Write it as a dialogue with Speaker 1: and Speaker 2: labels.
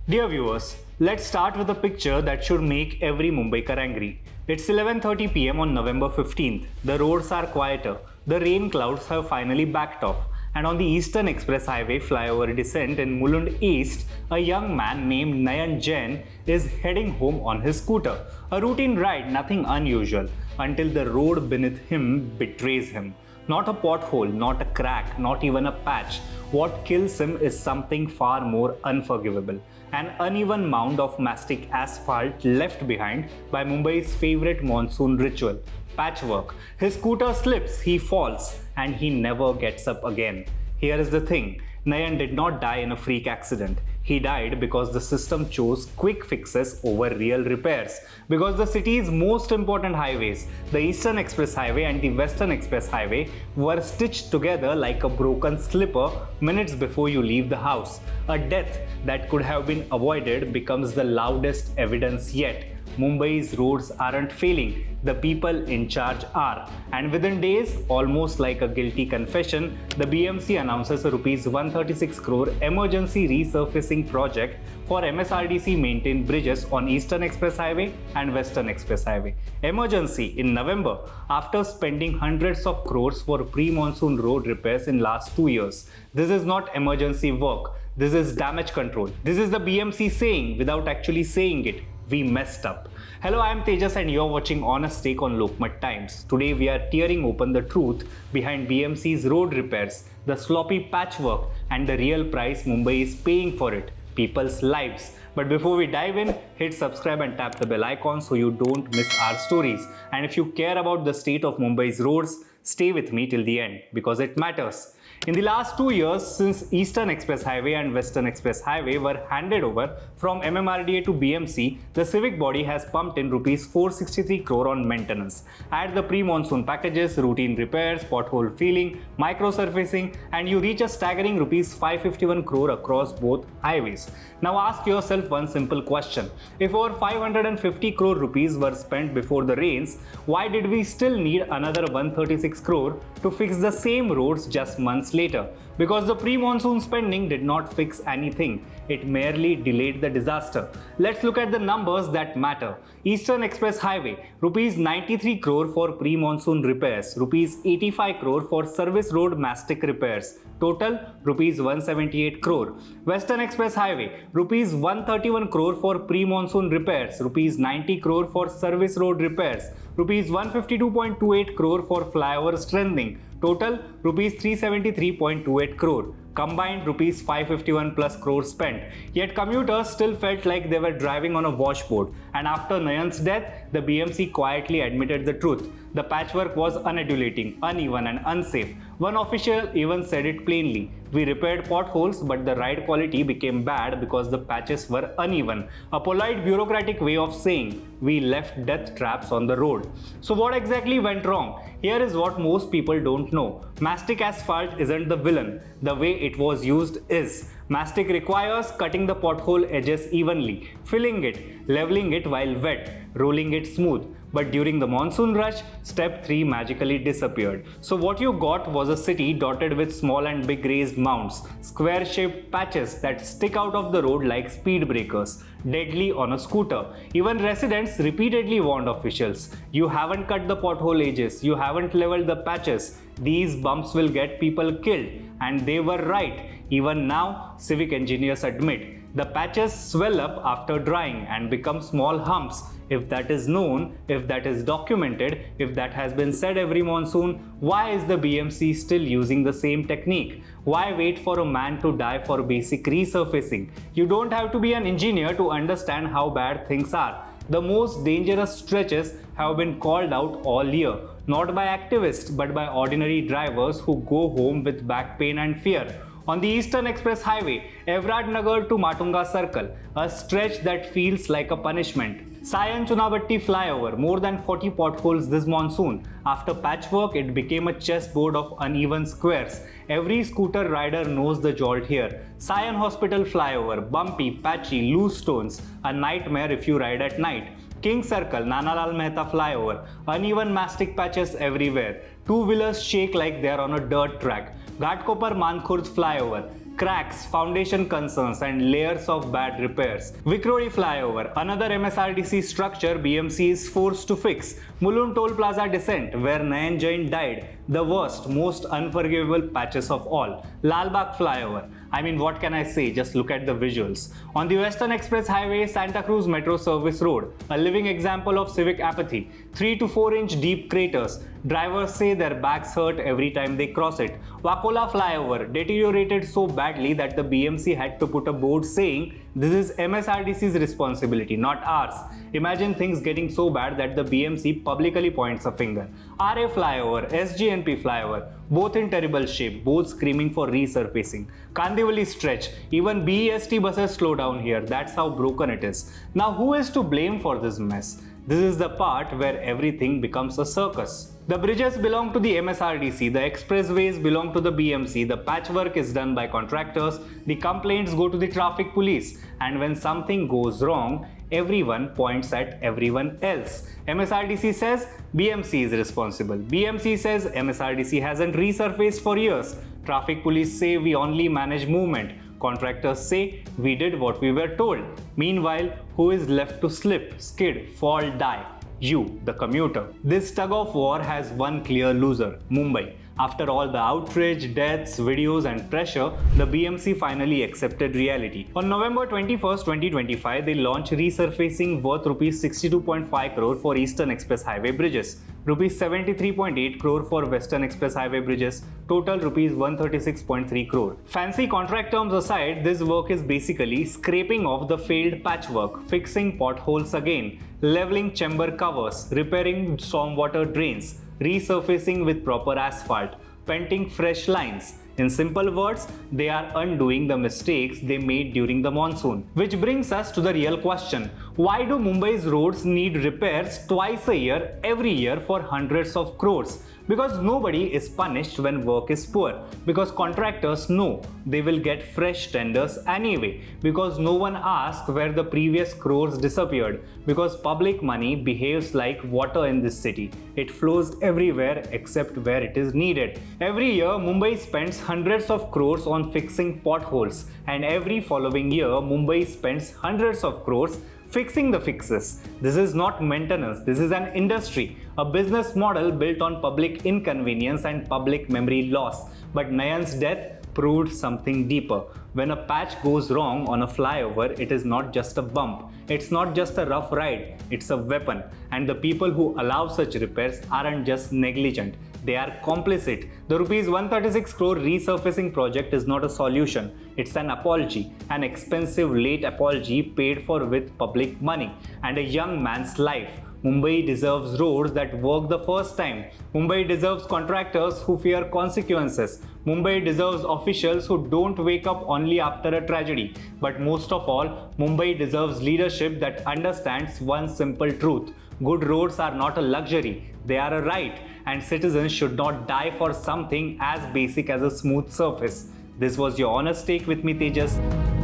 Speaker 1: Dear viewers, let's start with a picture that should make every Mumbaikar angry. It's 11:30 p.m. on November 15th. The roads are quieter. The rain clouds have finally backed off. And on the Eastern Express Highway flyover descent in Mulund East, a young man named Nayan Jain is heading home on his scooter. A routine ride, nothing unusual, until the road beneath him betrays him. Not a pothole, not a crack, not even a patch. What kills him is something far more unforgivable. An uneven mound of mastic asphalt left behind by Mumbai's favorite monsoon ritual, patchwork. His scooter slips, he falls, and he never gets up again. Here is the thing, Nayan did not die in a freak accident. He died because the system chose quick fixes over real repairs. Because the city's most important highways, the Eastern Express Highway and the Western Express Highway, were stitched together like a broken slipper minutes before you leave the house. A death that could have been avoided becomes the loudest evidence yet. Mumbai's roads aren't failing, the people in charge are. And within days, almost like a guilty confession, the BMC announces a Rs 136 crore emergency resurfacing project for MSRDC maintained bridges on Eastern Express Highway and Western Express Highway. Emergency in November, after spending hundreds of crores for pre-monsoon road repairs in last 2 years. This is not emergency work. This is damage control. This is the BMC saying without actually saying it. We messed up. Hello, I am Tejas and you're watching Honest Take on Lokmat Times. Today we are tearing open the truth behind BMC's road repairs, the sloppy patchwork and the real price Mumbai is paying for it, people's lives. But before we dive in, hit subscribe and tap the bell icon so you don't miss our stories. And if you care about the state of Mumbai's roads, stay with me till the end because it matters. In the last 2 years, since Eastern Express Highway and Western Express Highway were handed over from MMRDA to BMC, the civic body has pumped in Rs 463 crore on maintenance. Add the pre-monsoon packages, routine repairs, pothole filling, micro-surfacing, and you reach a staggering Rs 551 crore across both highways. Now ask yourself one simple question. If over 550 crore rupees were spent before the rains, why did we still need another 136 crore to fix the same roads just months later? Because the pre-monsoon spending did not fix anything. It merely delayed the disaster. Let's look at the numbers that matter. Eastern Express Highway, Rs 93 crore for pre-monsoon repairs, Rs 85 crore for service road mastic repairs. Total Rs 178 crore. Western Express Highway, Rs 131 crore for pre-monsoon repairs, Rs 90 crore for service road repairs, Rs 152.28 crore for flyover strengthening. Total Rs 373.28 crore. Combined Rs 551 plus crore spent. Yet commuters still felt like they were driving on a washboard. And after Nayan's death, the BMC quietly admitted the truth. The patchwork was unadulating, uneven and unsafe. One official even said it plainly. We repaired potholes, but the ride quality became bad because the patches were uneven. A polite bureaucratic way of saying we left death traps on the road. So what exactly went wrong? Here is what most people don't know. Mastic asphalt isn't the villain. The way it was used is. Mastic requires cutting the pothole edges evenly, filling it, leveling it while wet, rolling it smooth. But during the monsoon rush, step 3 magically disappeared. So what you got was a city dotted with small and big raised mounds, square-shaped patches that stick out of the road like speed breakers, deadly on a scooter. Even residents repeatedly warned officials, you haven't cut the pothole edges, you haven't leveled the patches. These bumps will get people killed. And they were right. Even now, civic engineers admit, the patches swell up after drying and become small humps. If that is known, if that is documented, if that has been said every monsoon, why is the BMC still using the same technique? Why wait for a man to die for basic resurfacing? You don't have to be an engineer to understand how bad things are. The most dangerous stretches have been called out all year, not by activists but by ordinary drivers who go home with back pain and fear. On the Eastern Express Highway, Evrad Nagar to Matunga Circle, a stretch that feels like a punishment. Sion Chunabatti flyover, more than 40 potholes this monsoon. After patchwork, it became a chessboard of uneven squares. Every scooter rider knows the jolt here. Sion Hospital flyover, bumpy, patchy, loose stones, a nightmare if you ride at night. King Circle, Nanalal Mehta flyover, uneven mastic patches everywhere. Two-wheelers shake like they're on a dirt track. Ghatkopar Mankhurd flyover, cracks, foundation concerns, and layers of bad repairs. Crore flyover, another MSRDC structure BMC is forced to fix. Mulund Toll Plaza descent, where Nayan Jain died, the worst, most unforgivable patches of all. Lalbagh flyover, I mean, what can I say? Just look at the visuals. On the Western Express Highway, Santa Cruz Metro Service Road, a living example of civic apathy. 3 to 4 inch deep craters. Drivers say their backs hurt every time they cross it. Wakola flyover deteriorated so badly that the BMC had to put a board saying, "This is MSRDC's responsibility, not ours." Imagine things getting so bad that the BMC publicly points a finger. RA flyover, SGNP flyover, both in terrible shape, both screaming for resurfacing. Kandivali stretch, even BEST buses slow down here, that's how broken it is. Now who is to blame for this mess? This is the part where everything becomes a circus. The bridges belong to the MSRDC, the expressways belong to the BMC, the patchwork is done by contractors, the complaints go to the traffic police, and when something goes wrong, everyone points at everyone else. MSRDC says BMC is responsible. BMC says MSRDC hasn't resurfaced for years. Traffic police say we only manage movement. Contractors say we did what we were told. Meanwhile, who is left to slip, skid, fall, die? You, the commuter. This tug of war has one clear loser, Mumbai. After all the outrage, deaths, videos and pressure, the BMC finally accepted reality. On November 21st, 2025, they launched resurfacing worth Rs 62.5 crore for Eastern Express Highway bridges, Rs 73.8 crore for Western Express Highway bridges, total Rs 136.3 crore. Fancy contract terms aside, this work is basically scraping off the failed patchwork, fixing potholes again, leveling chamber covers, repairing stormwater drains, resurfacing with proper asphalt, painting fresh lines. In simple words, they are undoing the mistakes they made during the monsoon. Which brings us to the real question. Why do Mumbai's roads need repairs twice a year, every year for hundreds of crores? Because nobody is punished when work is poor. Because contractors know they will get fresh tenders anyway. Because no one asked where the previous crores disappeared. Because public money behaves like water in this city. It flows everywhere except where it is needed. Every year, Mumbai spends hundreds of crores on fixing potholes. And every following year, Mumbai spends hundreds of crores fixing the fixes. This is not maintenance, this is an industry, a business model built on public inconvenience and public memory loss. But Nayan's death proved something deeper. When a patch goes wrong on a flyover, it is not just a bump, it's not just a rough ride, it's a weapon. And the people who allow such repairs aren't just negligent, they are complicit. The Rs 136 crore resurfacing project is not a solution. It's an apology, an expensive late apology paid for with public money and a young man's life. Mumbai deserves roads that work the first time. Mumbai deserves contractors who fear consequences. Mumbai deserves officials who don't wake up only after a tragedy. But most of all, Mumbai deserves leadership that understands one simple truth. Good roads are not a luxury, they are a right, and citizens should not die for something as basic as a smooth surface. This was your honest take with me, Tejas.